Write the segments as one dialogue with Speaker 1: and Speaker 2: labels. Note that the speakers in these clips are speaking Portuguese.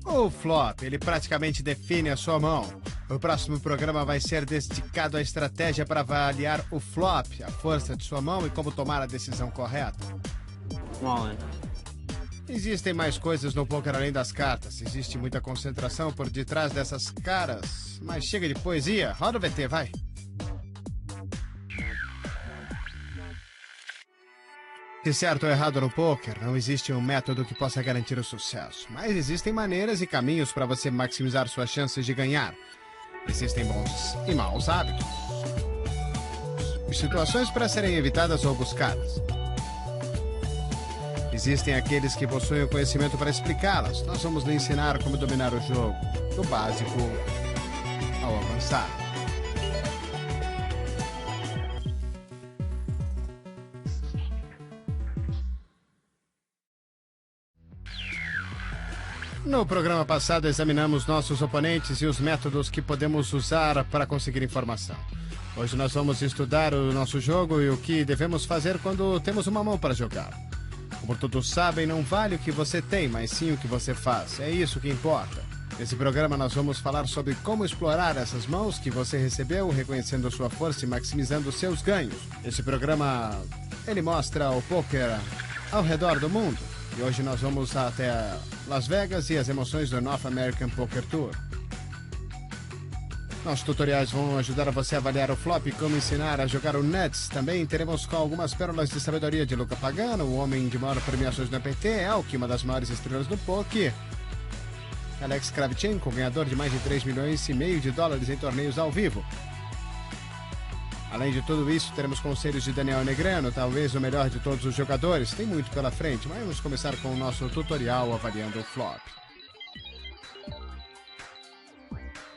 Speaker 1: O flop, ele praticamente define a sua mão. O próximo programa vai ser dedicado à estratégia para avaliar o flop, a força de sua mão e como tomar a decisão correta.
Speaker 2: Wallen.
Speaker 1: Existem mais coisas no poker além das cartas. Existe muita concentração por detrás dessas caras. Mas chega de poesia. Roda o VT, vai. Se certo ou errado no poker, não existe um método que possa garantir o sucesso. Mas existem maneiras e caminhos para você maximizar suas chances de ganhar. Existem bons e maus hábitos. Situações para serem evitadas ou buscadas. Existem aqueles que possuem o conhecimento para explicá-las. Nós vamos lhe ensinar como dominar o jogo, do básico ao avançado. No programa passado, examinamos nossos oponentes e os métodos que podemos usar para conseguir informação. Hoje nós vamos estudar o nosso jogo e o que devemos fazer quando temos uma mão para jogar. Como todos sabem, não vale o que você tem, mas sim o que você faz. É isso que importa. Nesse programa nós vamos falar sobre como explorar essas mãos que você recebeu, reconhecendo sua força e maximizando seus ganhos. Esse programa, ele mostra o poker ao redor do mundo. E hoje nós vamos até Las Vegas e as emoções do North American Poker Tour. Nossos tutoriais vão ajudar você a avaliar o flop e como ensinar a jogar o Nuts. Também teremos com algumas pérolas de sabedoria de Luca Pagano, o homem de maior premiações no APT, Elk, uma das maiores estrelas do poker. Alex Kravchenko, ganhador de mais de 3,5 milhões de dólares em torneios ao vivo. Além de tudo isso, teremos conselhos de Daniel Negreanu, talvez o melhor de todos os jogadores. Tem muito pela frente, mas vamos começar com o nosso tutorial avaliando o flop.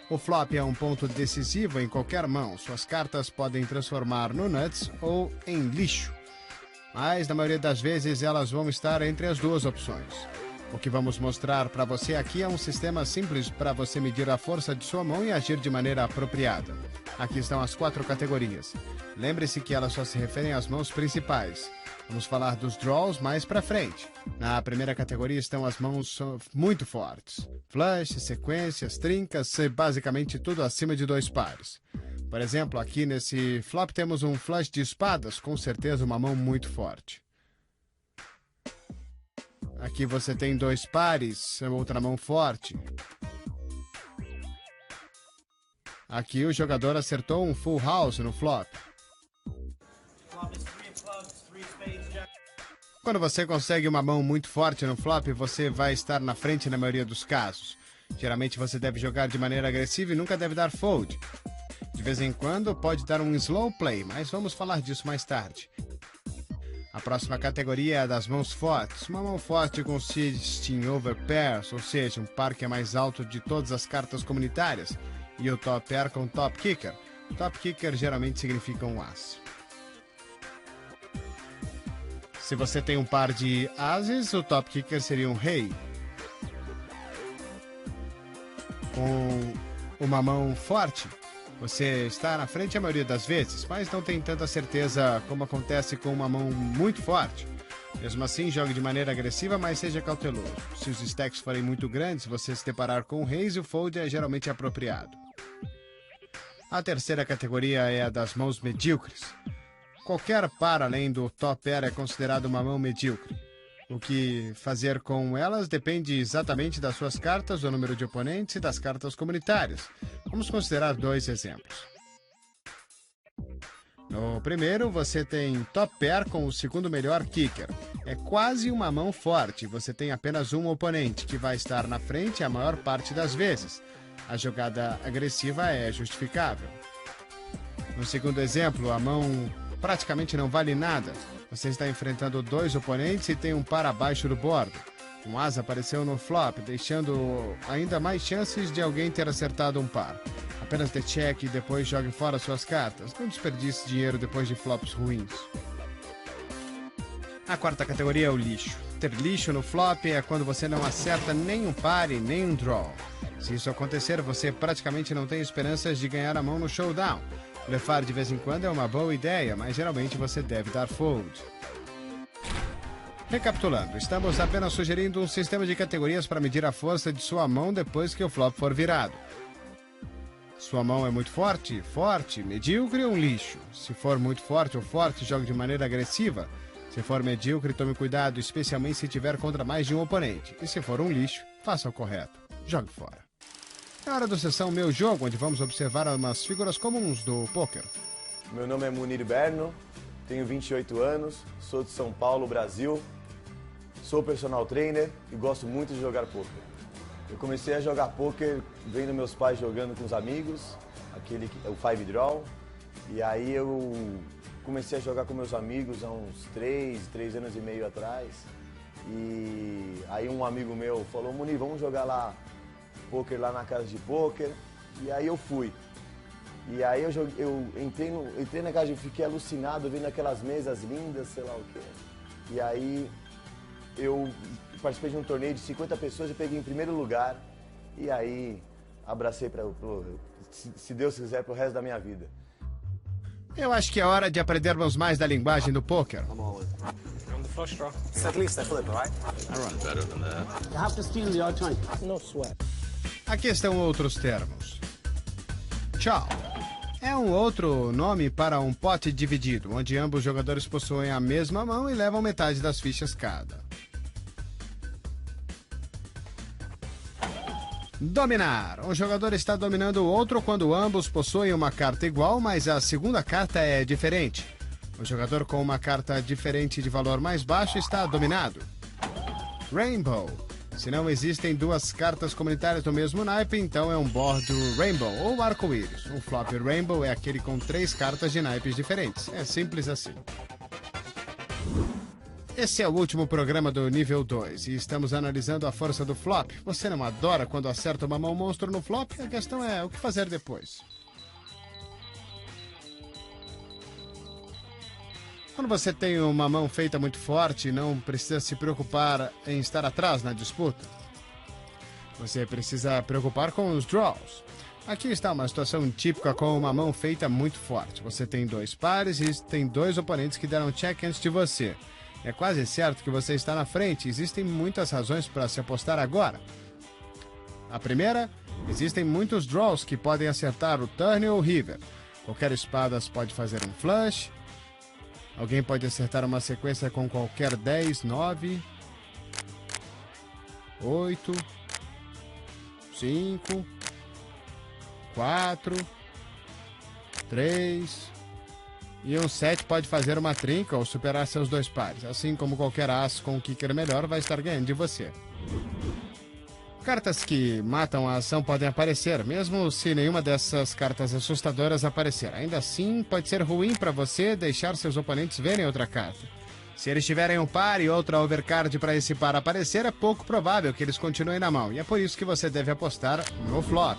Speaker 1: O flop é um ponto decisivo em qualquer mão. Suas cartas podem transformar no nuts ou em lixo. Mas, na maioria das vezes, elas vão estar entre as duas opções. O que vamos mostrar para você aqui é um sistema simples para você medir a força de sua mão e agir de maneira apropriada. Aqui estão as 4 categorias. Lembre-se que elas só se referem às mãos principais. Vamos falar dos draws mais para frente. Na primeira categoria estão as mãos muito fortes. Flush, sequências, trincas, basicamente tudo acima de 2 pares. Por exemplo, aqui nesse flop temos um flush de espadas, com certeza uma mão muito forte. Aqui você tem 2 pares, outra mão forte. Aqui o jogador acertou um full house no flop. Quando você consegue uma mão muito forte no flop, você vai estar na frente na maioria dos casos. Geralmente você deve jogar de maneira agressiva e nunca deve dar fold. De vez em quando pode dar um slow play, mas vamos falar disso mais tarde. A próxima categoria é a das mãos fortes. Uma mão forte consiste em overpairs, ou seja, um par que é mais alto de todas as cartas comunitárias, e o top pair com top kicker. Top kicker geralmente significa um as. Se você tem um par de ases, o top kicker seria um rei. Com uma mão forte, você está na frente a maioria das vezes, mas não tem tanta certeza como acontece com uma mão muito forte. Mesmo assim, jogue de maneira agressiva, mas seja cauteloso. Se os stacks forem muito grandes, você se deparar com o reis e o fold é geralmente apropriado. A terceira categoria é a das mãos medíocres. Qualquer par além do top pair é considerado uma mão medíocre. O que fazer com elas depende exatamente das suas cartas, do número de oponentes e das cartas comunitárias. Vamos considerar 2 exemplos. No primeiro, você tem top pair com o segundo melhor kicker. É quase uma mão forte, você tem apenas um oponente, que vai estar na frente a maior parte das vezes. A jogada agressiva é justificável. No segundo exemplo, a mão praticamente não vale nada. Você está enfrentando 2 oponentes e tem um par abaixo do bordo. Um as apareceu no flop, deixando ainda mais chances de alguém ter acertado um par. Apenas dê check e depois jogue fora suas cartas. Não desperdice dinheiro depois de flops ruins. A quarta categoria é o lixo. Ter lixo no flop é quando você não acerta nem um par e nem um draw. Se isso acontecer, você praticamente não tem esperanças de ganhar a mão no showdown. Blefar de vez em quando é uma boa ideia, mas geralmente você deve dar fold. Recapitulando, estamos apenas sugerindo um sistema de categorias para medir a força de sua mão depois que o flop for virado. Sua mão é muito forte, medíocre ou um lixo. Se for muito forte ou forte, jogue de maneira agressiva. Se for medíocre, tome cuidado, especialmente se tiver contra mais de um oponente. E se for um lixo, faça o correto. Jogue fora. É hora da sessão Meu Jogo, onde vamos observar umas figuras comuns do pôquer.
Speaker 2: Meu nome é Munir Berno, tenho 28 anos, sou de São Paulo, Brasil. Sou personal trainer e gosto muito de jogar pôquer. Eu comecei a jogar pôquer vendo meus pais jogando com os amigos, o Five Draw. E aí eu comecei a jogar com meus amigos há uns 3 anos e meio atrás. E aí um amigo meu falou, Munir, vamos jogar lá pôquer lá na casa de pôquer. E aí eu fui. E aí eu entrei na casa e fiquei alucinado vendo aquelas mesas lindas, sei lá o quê. E aí eu participei de um torneio de 50 pessoas e peguei em primeiro lugar. E aí abracei, se Deus quiser, pro resto da minha vida.
Speaker 1: Eu acho que é hora de aprendermos mais da linguagem do pôquer.
Speaker 3: On the flush draw.
Speaker 4: It's at least a flip, right?
Speaker 3: I run better than that.
Speaker 4: You have to steal the odd time.
Speaker 3: No sweat.
Speaker 1: Aqui estão outros termos. Tchau. É um outro nome para um pote dividido, onde ambos jogadores possuem a mesma mão e levam metade das fichas cada. Dominar. Um jogador está dominando o outro quando ambos possuem uma carta igual, mas a segunda carta é diferente. O jogador com uma carta diferente de valor mais baixo está dominado. Rainbow. Se não existem duas cartas comunitárias do mesmo naipe, então é um board Rainbow ou arco-íris. Um flop Rainbow é aquele com 3 cartas de naipes diferentes. É simples assim. Esse é o último programa do nível 2 e estamos analisando a força do flop. Você não adora quando acerta uma mão monstro no flop? A questão é o que fazer depois. Quando você tem uma mão feita muito forte, não precisa se preocupar em estar atrás na disputa. Você precisa preocupar com os draws. Aqui está uma situação típica com uma mão feita muito forte. Você tem 2 pares e tem 2 oponentes que deram check antes de você. É quase certo que você está na frente. Existem muitas razões para se apostar agora. A primeira, existem muitos draws que podem acertar o turn ou o river. Qualquer espadas pode fazer um flush. Alguém pode acertar uma sequência com qualquer 10, 9, 8, 5, 4, 3 e um 7 pode fazer uma trinca ou superar seus 2 pares. Assim como qualquer as com um kicker melhor vai estar ganhando de você. Cartas que matam a ação podem aparecer, mesmo se nenhuma dessas cartas assustadoras aparecer. Ainda assim, pode ser ruim para você deixar seus oponentes verem outra carta. Se eles tiverem um par e outra overcard para esse par aparecer, é pouco provável que eles continuem na mão. E é por isso que você deve apostar no flop.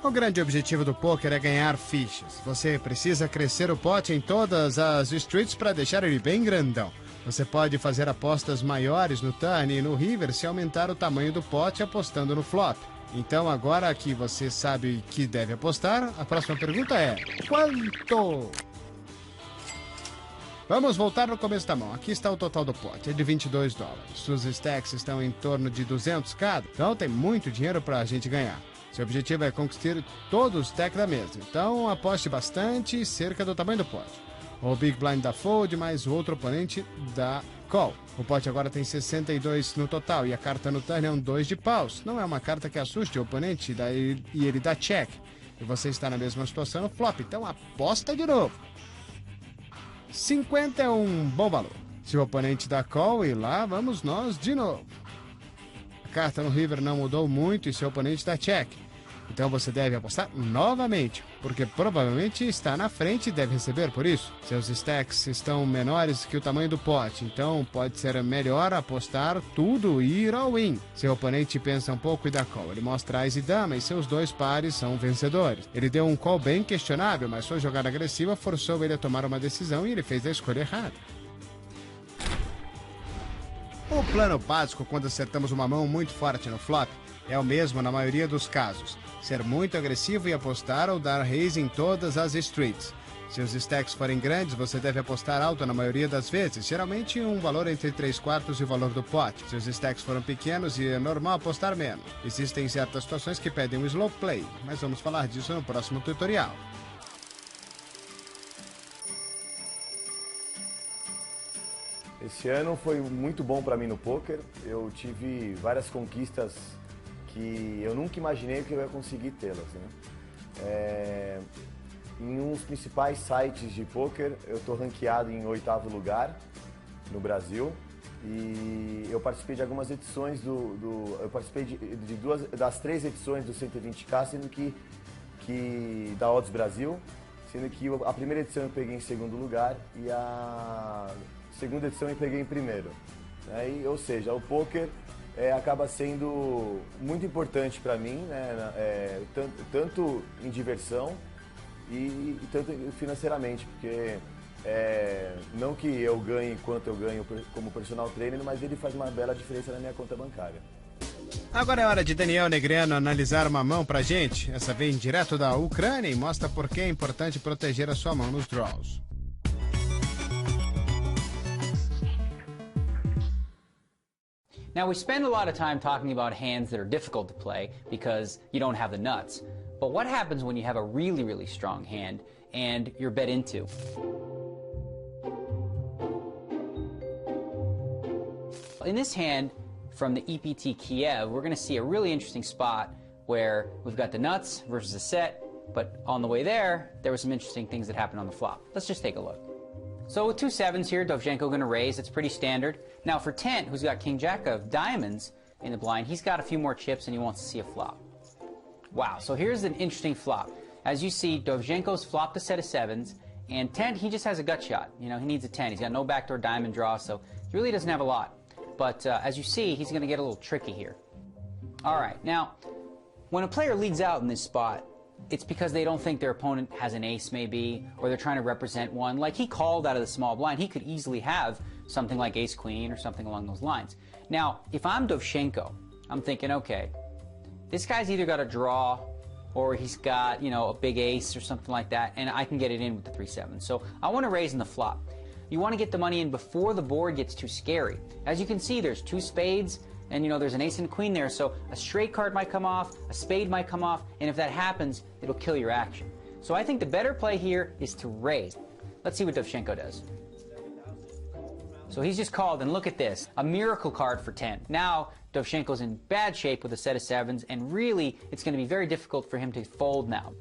Speaker 1: O grande objetivo do poker é ganhar fichas. Você precisa crescer o pote em todas as streets para deixar ele bem grandão. Você pode fazer apostas maiores no turn e no river se aumentar o tamanho do pote apostando no flop. Então, agora que você sabe que deve apostar, a próxima pergunta é: quanto? Vamos voltar no começo da mão. Aqui está o total do pote, é de $22. Suas stacks estão em torno de 200 cada, então tem muito dinheiro para a gente ganhar. Seu objetivo é conquistar todos os stacks da mesa, então aposte bastante cerca do tamanho do pote. O Big Blind da Fold, mais o outro oponente da Call. O pote agora tem 62 no total e a carta no turn é um 2 de paus. Não é uma carta que assuste o oponente e ele dá check. E você está na mesma situação no flop, então aposta de novo. 50 é um bom valor. Se o oponente dá call, e lá vamos nós de novo. A carta no river não mudou muito e seu oponente dá check. Então você deve apostar novamente, porque provavelmente está na frente e deve receber por isso. Seus stacks estão menores que o tamanho do pote, então pode ser melhor apostar tudo e ir ao win. Seu oponente pensa um pouco e dá call. Ele mostra ás e dama e seus 2 pares são vencedores. Ele deu um call bem questionável, mas sua jogada agressiva forçou ele a tomar uma decisão e ele fez a escolha errada. O plano básico quando acertamos uma mão muito forte no flop é o mesmo na maioria dos casos. Ser muito agressivo e apostar ou dar raise em todas as streets. Se os stacks forem grandes, você deve apostar alto na maioria das vezes, geralmente um valor entre 3/4 e o valor do pote. Se os stacks foram pequenos, é normal apostar menos. Existem certas situações que pedem um slow play, mas vamos falar disso no próximo tutorial.
Speaker 2: Esse ano foi muito bom para mim no poker. Eu tive várias conquistas que eu nunca imaginei que eu ia conseguir tê-las, né? Em um dos principais sites de poker, eu estou ranqueado em 8º lugar no Brasil e eu participei de algumas edições eu participei de duas das 3 edições do 120K, sendo que da Odds Brasil, sendo que a primeira edição eu peguei em 2º lugar e a segunda edição eu peguei em 1º. Né? Ou seja, o poker acaba sendo muito importante para mim, né? Tanto em diversão e tanto financeiramente, porque não que eu ganhe quanto eu ganho como personal trainer, mas ele faz uma bela diferença na minha conta bancária.
Speaker 1: Agora é hora de Daniel Negreanu analisar uma mão pra gente. Essa vem direto da Ucrânia e mostra por que é importante proteger a sua mão nos draws.
Speaker 5: Now, we spend a lot of time talking about hands that are difficult to play because you don't have the nuts. But what happens when you have a really, really strong hand and you're bet into? In this hand from the EPT Kiev, we're going to see a really interesting spot where we've got the nuts versus the set, but on the way there were some interesting things that happened on the flop. Let's just take a look. So with 2 7s here, Dovzhenko going to raise. It's pretty standard. Now for Tent, who's got King Jack of diamonds in the blind, he's got a few more chips and he wants to see a flop. Wow, so here's an interesting flop. As you see, Dovzhenko's flopped a set of 7s, and Tent, he just has a gut shot. You know, he needs a 10. He's got no backdoor diamond draw, so he really doesn't have a lot. But as you see, he's going to get a little tricky here. All right, now, when a player leads out in this spot, it's because they don't think their opponent has an ace, maybe, or they're trying to represent one. Like he called out of the small blind. He could easily have something like ace-queen or something along those lines. Now, if I'm Dovzhenko, I'm thinking, okay, this guy's either got a draw or he's got, you know, a big ace or something like that, and I can get it in with the 3 7. So I want to raise in the flop. You want to get the money in before the board gets too scary. As you can see, there's 2 spades, and, you know, there's an ace and a queen there, so a straight card might come off, a spade might come off, and if that happens, it'll kill your action. So I think the better play here is to raise. Let's see what Dovzhenko does. So he's just called, and look at this, a miracle card for 10. Now, Dovzhenko's in bad shape with a set of 7s, and really, it's going to be very difficult for him to fold now.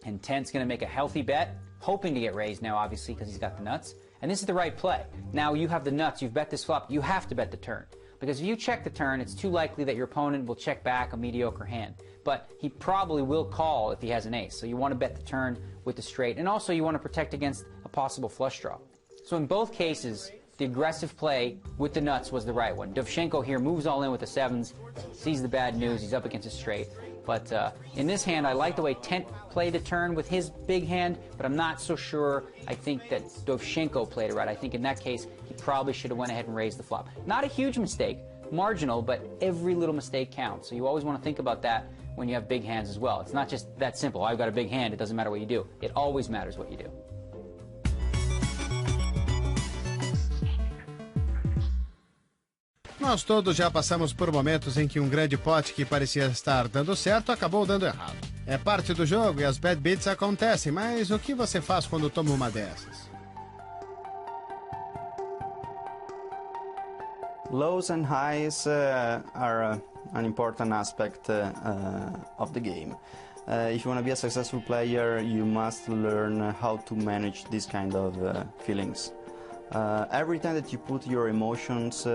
Speaker 5: And 10's going to make a healthy bet, hoping to get raised now, obviously, because he's got the nuts. And this is the right play. Now you have the nuts, you've bet this flop, you have to bet the turn. Because if you check the turn, it's too likely that your opponent will check back a mediocre hand. But he probably will call if he has an ace. So you want to bet the turn with the straight. And also you want to protect against a possible flush draw. So in both cases, the aggressive play with the nuts was the right one. Dovzhenko here moves all in with the 7s, sees the bad news, he's up against a straight. But in this hand, I like the way Tent played the turn with his big hand, but I'm not so sure I think that Dovzhenko played it right. I think in that case, he probably should have went ahead and raised the flop. Not a huge mistake, marginal, but every little mistake counts. So you always want to think about that when you have big hands as well. It's not just that simple. I've got a big hand, it doesn't matter what you do. It always matters what you do.
Speaker 1: Nós todos já passamos por momentos em que um grande pote que parecia estar dando certo acabou dando errado. É parte do jogo e as bad beats acontecem, mas o que você faz quando toma uma dessas?
Speaker 6: Lows and highs are an important aspect of the game. If you want to be a successful player, you must learn how to manage this kind of feelings. Every time that you put your emotions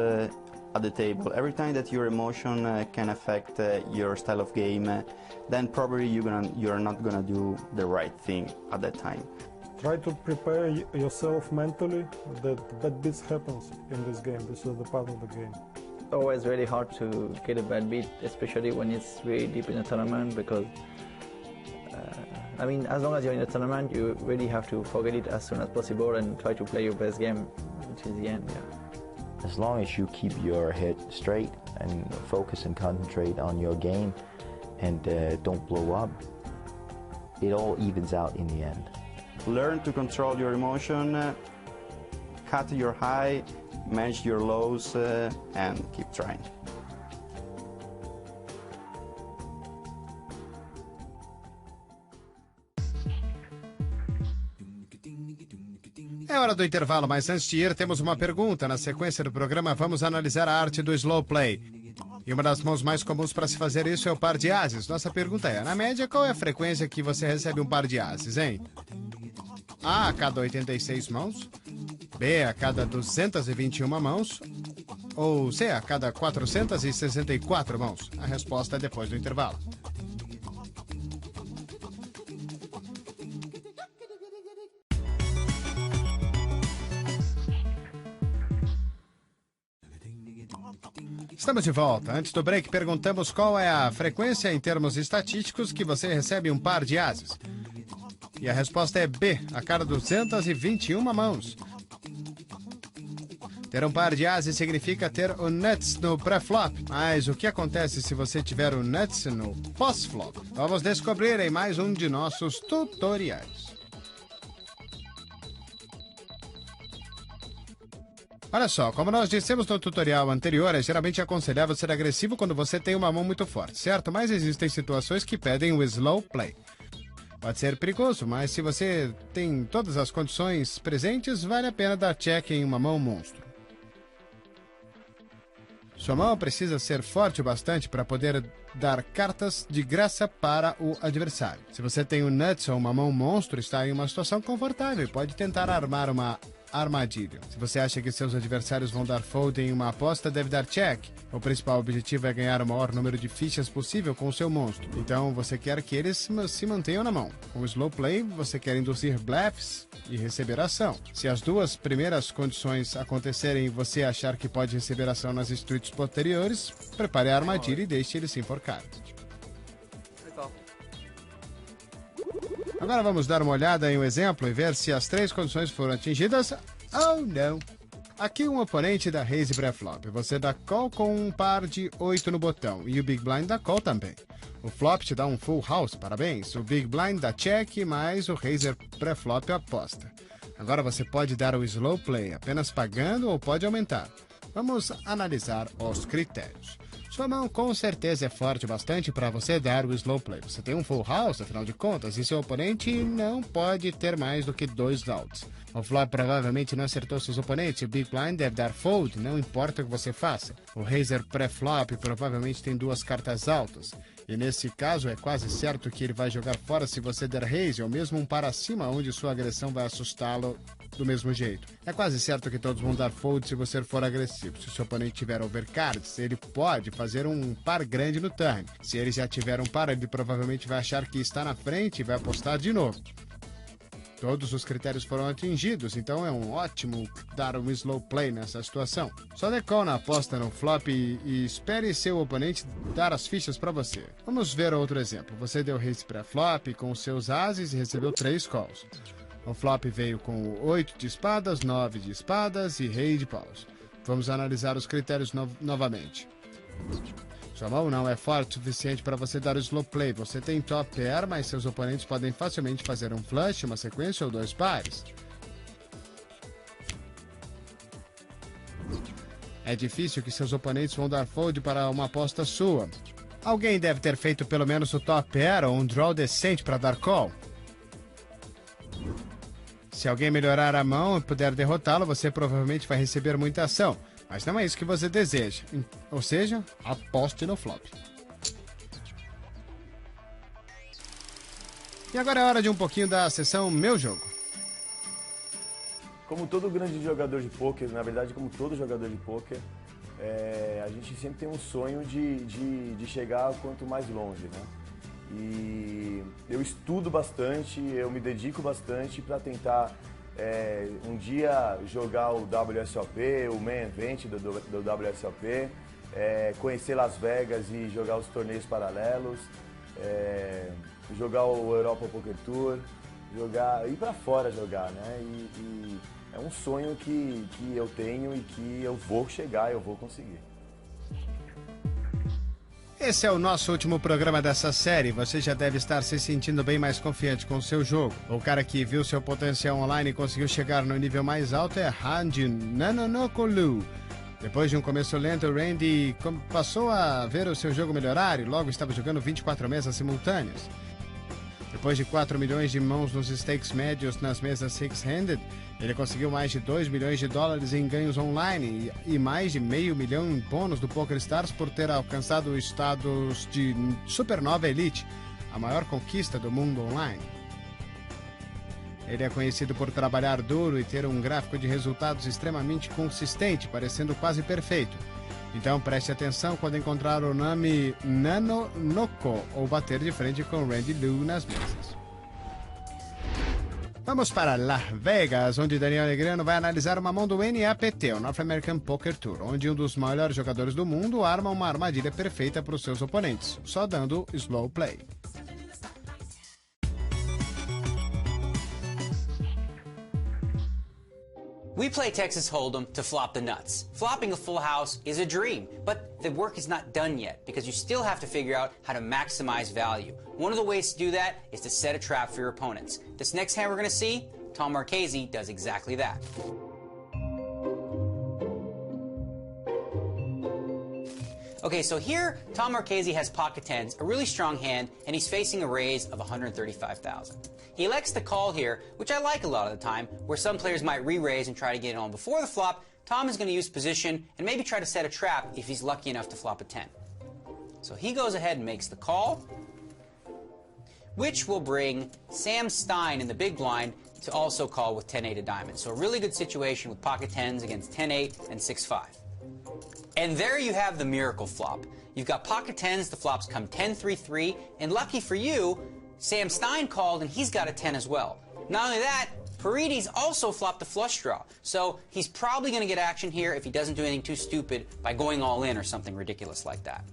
Speaker 6: at the table, every time that your emotion can affect your style of game, then probably you're not gonna do the right thing at that time.
Speaker 7: Try to prepare yourself mentally that bad beats happens in this game. This is the part of the game.
Speaker 8: Always really hard to get a bad beat, especially when it's really deep in a tournament, because I mean, as long as you're in a tournament, you really have to forget it as soon as possible and try to play your best game, which is the end. Yeah.
Speaker 9: As long as you keep your head straight and focus and concentrate on your game and don't blow up, it all evens out in the end.
Speaker 6: Learn to control your emotion, cut your high, manage your lows, and keep trying.
Speaker 1: É hora do intervalo, mas antes de ir, temos uma pergunta. Na sequência do programa, vamos analisar a arte do slow play. E uma das mãos mais comuns para se fazer isso é o par de ases. Nossa pergunta é, na média, qual é a frequência que você recebe um par de ases, hein? A cada 86 mãos, B a cada 221 mãos, ou C a cada 464 mãos? A resposta é depois do intervalo. Estamos de volta. Antes do break, perguntamos qual é a frequência em termos estatísticos que você recebe um par de ases. E a resposta é B, a cada 221 mãos. Ter um par de ases significa ter o nuts no pré-flop. Mas o que acontece se você tiver o nuts no pós-flop? Vamos descobrir em mais um de nossos tutoriais. Olha só, como nós dissemos no tutorial anterior, é geralmente aconselhável ser agressivo quando você tem uma mão muito forte, certo? Mas existem situações que pedem o slow play. Pode ser perigoso, mas se você tem todas as condições presentes, vale a pena dar check em uma mão monstro. Sua mão precisa ser forte o bastante para poder dar cartas de graça para o adversário. Se você tem um nuts ou uma mão monstro, está em uma situação confortável e pode tentar armar uma armadilha. Se você acha que seus adversários vão dar fold em uma aposta, deve dar check. O principal objetivo é ganhar o maior número de fichas possível com o seu monstro. Então você quer que eles se mantenham na mão. Com o slow play, você quer induzir bluffs e receber ação. Se as duas primeiras condições acontecerem e você achar que pode receber ação nas streets posteriores, prepare a armadilha e deixe ele se enforcar. Agora vamos dar uma olhada em um exemplo e ver se as três condições foram atingidas ou não. Aqui um oponente dá raise pré-flop. Você dá call com um par de 8 no botão e o Big Blind dá call também. O flop te dá um full house, parabéns. O Big Blind dá check, mas o raiser pré-flop aposta. Agora você pode dar o slow play apenas pagando ou pode aumentar. Vamos analisar os critérios. Sua mão com certeza é forte bastante para você dar o slow play. Você tem um full house, afinal de contas, e seu oponente não pode ter mais do que 2 outs. O flop provavelmente não acertou seus oponentes. O Big Blind deve dar fold, não importa o que você faça. O raiser pré-flop provavelmente tem 2 cartas altas. E nesse caso é quase certo que ele vai jogar fora se você der raise, ou mesmo um par acima onde sua agressão vai assustá-lo do mesmo jeito. É quase certo que todos vão dar fold se você for agressivo. Se o seu oponente tiver overcards, ele pode fazer um par grande no turn. Se ele já tiver um par, ele provavelmente vai achar que está na frente e vai apostar de novo. Todos os critérios foram atingidos, então é um ótimo dar um slow play nessa situação. Só dê call na aposta no flop e espere seu oponente dar as fichas para você. Vamos ver outro exemplo. Você deu raise pré-flop com os seus ases e recebeu 3 calls. O flop veio com 8 de espadas, 9 de espadas e rei de paus. Vamos analisar os critérios novamente. Sua mão não é forte o suficiente para você dar o slow play. Você tem top pair, mas seus oponentes podem facilmente fazer um flush, uma sequência ou 2 pares. É difícil que seus oponentes vão dar fold para uma aposta sua. Alguém deve ter feito pelo menos o top pair ou um draw decente para dar call. Se alguém melhorar a mão e puder derrotá-lo, você provavelmente vai receber muita ação. Mas não é isso que você deseja. Ou seja, aposte no flop. E agora é hora de um pouquinho da sessão Meu Jogo.
Speaker 2: Como todo grande jogador de pôquer, na verdade, como todo jogador de pôquer, a gente sempre tem um sonho de chegar quanto mais longe, né? E eu estudo bastante, eu me dedico bastante para tentar um dia jogar o WSOP, o Main Event do WSOP, conhecer Las Vegas e jogar os torneios paralelos, jogar o Europa Poker Tour, ir para fora jogar, né? E é um sonho que eu tenho e que eu vou chegar, eu vou conseguir.
Speaker 1: Esse é o nosso último programa dessa série. Você já deve estar se sentindo bem mais confiante com o seu jogo. O cara que viu seu potencial online e conseguiu chegar no nível mais alto é Randy Nanonokolu. Depois de um começo lento, Randy passou a ver o seu jogo melhorar e logo estava jogando 24 mesas simultâneas. Depois de 4 milhões de mãos nos stakes médios nas mesas six-handed, ele conseguiu mais de 2 milhões de dólares em ganhos online e mais de meio milhão em bônus do PokerStars por ter alcançado o status de Supernova Elite, a maior conquista do mundo online. Ele é conhecido por trabalhar duro e ter um gráfico de resultados extremamente consistente, parecendo quase perfeito. Então preste atenção quando encontrar o nome Nanonoko ou bater de frente com Randy Liu nas mesas. Vamos para Las Vegas, onde Daniel Negreanu vai analisar uma mão do NAPT, o North American Poker Tour, onde um dos maiores jogadores do mundo arma uma armadilha perfeita para os seus oponentes, só dando slow play.
Speaker 5: We play Texas Hold'em to flop the nuts. Flopping a full house is a dream, but the work is not done yet because you still have to figure out how to maximize value. One of the ways to do that is to set a trap for your opponents. This next hand we're going to see, Tom Marchese does exactly that. Okay, so here, Tom Marchese has pocket tens, a really strong hand, and he's facing a raise of 135,000. He elects to call here, which I like a lot of the time, where some players might re-raise and try to get it on before the flop. Tom is going to use position and maybe try to set a trap if he's lucky enough to flop a 10. So he goes ahead and makes the call, which will bring Sam Stein in the big blind to also call with 10-8 of diamonds. So a really good situation with pocket tens against 10-8 and 6-5. And there you have the miracle flop. You've got pocket tens, the flops come 10-3-3, and lucky for you, Sam Stein called and he's got a 10 as well. Not only that, Paredes also flopped a flush draw, so he's probably going to get action here if he doesn't do anything too stupid by going all in or something ridiculous like that.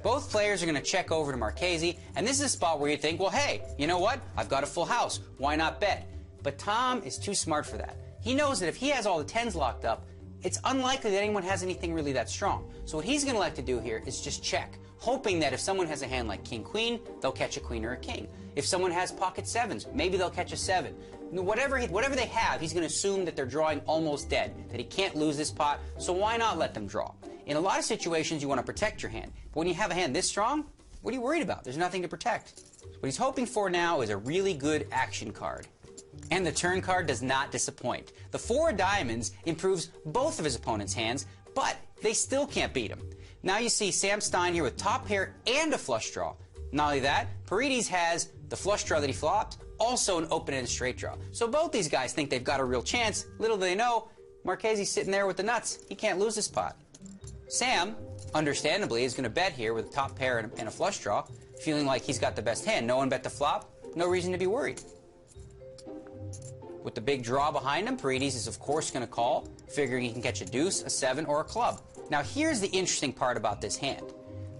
Speaker 5: Both players are going to check over to Marchese, and this is a spot where you think, well, hey, you know what? I've got a full house. Why not bet? But Tom is too smart for that. He knows that if he has all the 10s locked up, it's unlikely that anyone has anything really that strong. So what he's going to like to do here is just check, hoping that if someone has a hand like king-queen, they'll catch a queen or a king. If someone has pocket sevens, maybe they'll catch a 7. Whatever they have, he's going to assume that they're drawing almost dead, that he can't lose this pot, so why not let them draw? In a lot of situations, you want to protect your hand. But when you have a hand this strong, what are you worried about? There's nothing to protect. What he's hoping for now is a really good action card. And the turn card does not disappoint. The 4 of diamonds improves both of his opponent's hands, but they still can't beat him. Now you see Sam Stein here with top pair and a flush draw. Not only that, Paredes has the flush draw that he flopped, also an open-ended straight draw. So both these guys think they've got a real chance. Little do they know, Marchese's sitting there with the nuts. He can't lose this pot. Sam, understandably, is going to bet here with top pair and a flush draw, feeling like he's got the best hand. No one bet the flop, no reason to be worried. With the big draw behind him, Paredes is of course going to call, figuring he can catch a deuce, a 7, or a club. Now here's the interesting part about this hand.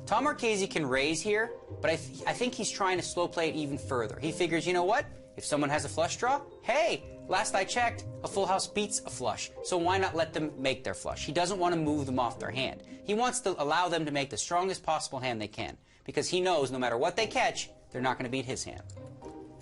Speaker 5: Tom Marchese can raise here, but I think he's trying to slow play it even further. He figures, you know what? If someone has a flush draw, hey, last I checked, a full house beats a flush, so why not let them make their flush? He doesn't want to move them off their hand. He wants to allow them to make the strongest possible hand they can, because he knows no matter what they catch, they're not going to beat his hand.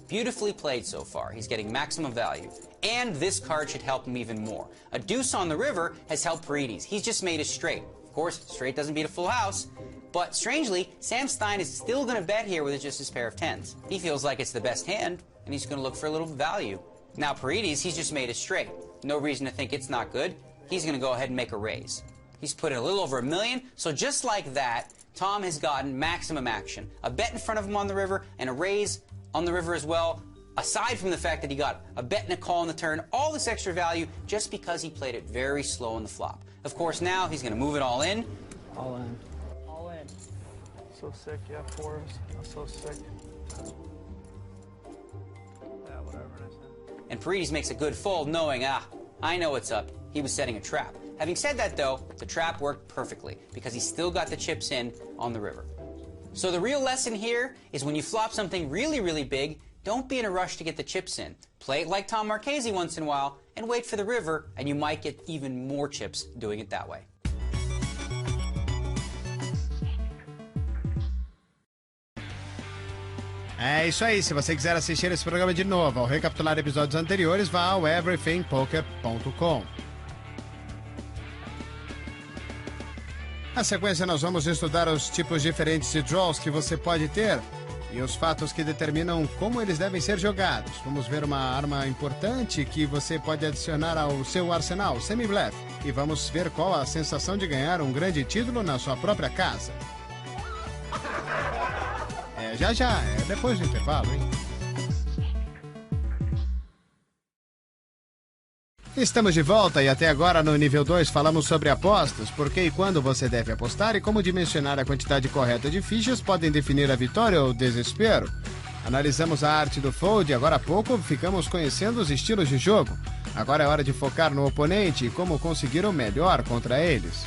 Speaker 5: Beautifully played so far. He's getting maximum value. And this card should help him even more. A deuce on the river has helped Paredes. He's just made a straight. Of course, straight doesn't beat a full house. But strangely, Sam Stein is still going to bet here with just his pair of 10s. He feels like it's the best hand, and he's going to look for a little value. Now Paredes, he's just made a straight. No reason to think it's not good. He's going to go ahead and make a raise. He's put in a little over $1 million, so just like that, Tom has gotten maximum action. A bet in front of him on the river, and a raise on the river as well, aside from the fact that he got a bet and a call on the turn, all this extra value just because he played it very slow on the flop. Of course, now he's going to move it all in.
Speaker 8: All in.
Speaker 3: All in.
Speaker 8: So sick, yeah, 4s. I'm so sick. Yeah, whatever it is.
Speaker 5: And Paredes makes a good fold knowing, I know what's up. He was setting a trap. Having said that, though, the trap worked perfectly because he still got the chips in on the river. So the real lesson here is when you flop something really, really big, don't be in a rush to get the chips in. Play it like Tom Marchese once in a while and wait for the river, and you might get even more chips doing it that way.
Speaker 1: É isso aí, se você quiser assistir esse programa de novo ou recapitular episódios anteriores, vá ao everythingpoker.com. Na sequência, nós vamos estudar os tipos diferentes de draws que você pode ter e os fatos que determinam como eles devem ser jogados. Vamos ver uma arma importante que você pode adicionar ao seu arsenal, semi-bluff, e vamos ver qual a sensação de ganhar um grande título na sua própria casa. Já, depois do intervalo, hein? Estamos de volta e até agora no nível 2 falamos sobre apostas, por que e quando você deve apostar e como dimensionar a quantidade correta de fichas podem definir a vitória ou o desespero. Analisamos a arte do fold e agora há pouco ficamos conhecendo os estilos de jogo. Agora é hora de focar no oponente e como conseguir o melhor contra eles.